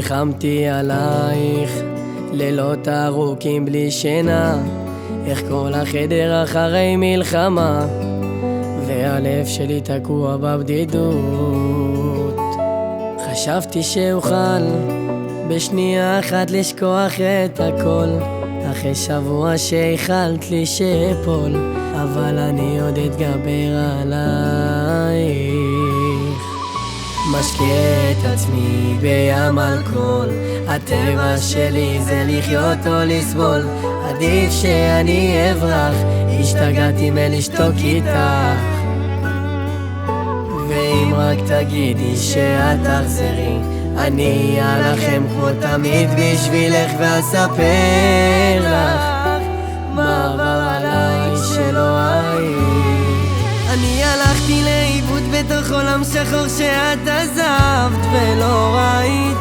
נלחמתי עלייך לילות ארוכים בלי שינה, איך כל החדר אחרי מלחמה, והלב שלי תקוע בבדידות. חשבתי שאוכל בשנייה אחת לשכוח את הכל, אחרי שבוע שהיכלת לי שאפול, אבל אני עוד אתגבר עלייך. משקה את עצמי בים אלכוהול, הטבע שלי זה לחיות או לסבול, עדיף שאני אברח, השתגעתי מלשתוק איתך. ואם רק תגידי שאת תחזרי, אני אלחם כמו תמיד בשבילך, ואספר לך מה עבר עליי שלא היית. אני הלכתי לאיבוד בתוך עולם שחור שאת עזבת ולא ראית,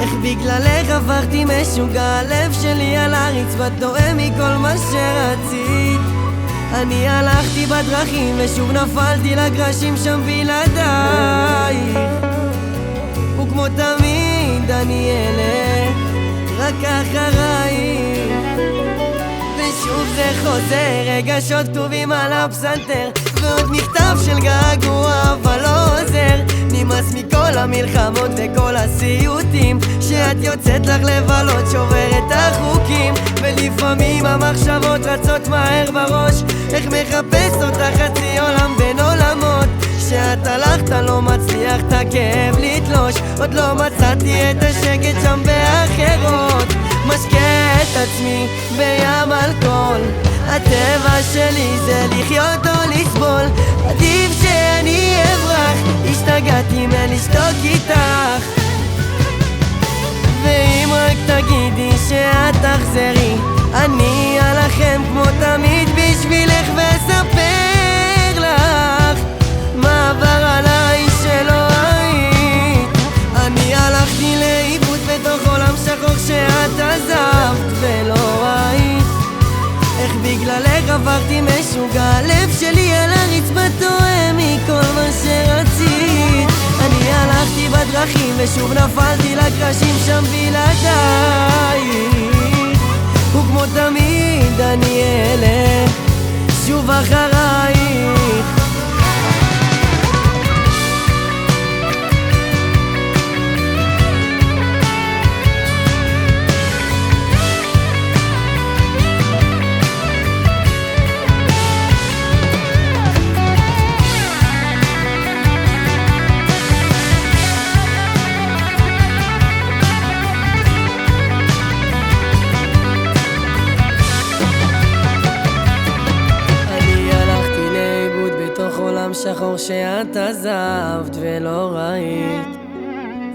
איך בגללך הפכתי משוגע, הלב שלי על הרצפה טועה מכל מה שרצית. אני הלכתי בדרכים ושוב נפלתי לגרשים שם בלעדייך, וכמו תמיד אני אלך רק אחרייך. ושוב זה חוזר, רגשות כתובים על הפסנתר, ועוד מכתב של געגוע אבל לא עוזר. נמאס מכל המלחמות וכל הסיוטים, שאת יוצאת לך לבלות שוברת החוקים, ולפעמים המחשבות רצות מהר בראש, איך מחפש אותך חצי עולם בין עולמות. שאת הלכת לא מצליח את הכאב לתלוש, עוד לא מצאתי את השקט שם באחרות. משקה את עצמי בים אלכוהול, הטבע שלי זה לחיות או לסבול, עדיף שאני אברח, השתגעתי מלשתוק איתך. ואם רק תגידי שאת תחזרי, אני אלחם כמו תמיד בשבילך, ואספר לך מה עבר עליי שלא היית. אני הלכתי לאיבוד בתוך עולם שחור שאת עזבת ולא ראית, איך בגללך הפכתי משוגע, הלב שלי על הרצפה טועה מכל מה שרצית. אני הלכתי בדרכים ושוב נפלתי לגרשים שם בלעדייך, וכמו תמיד אני אלך שוב אחרייך. שחור שאת עזבת ולא ראית,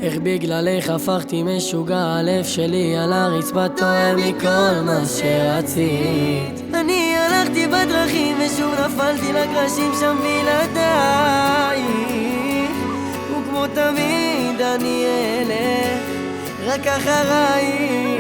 איך בגללך הפכתי משוגע, הלב שלי על הרצפה טועה מכל מה שרצית. אני הלכתי בדרכים ושוב נפלתי לגרשים שם בלעדייך, וכמו תמיד אני אלך רק אחרייך.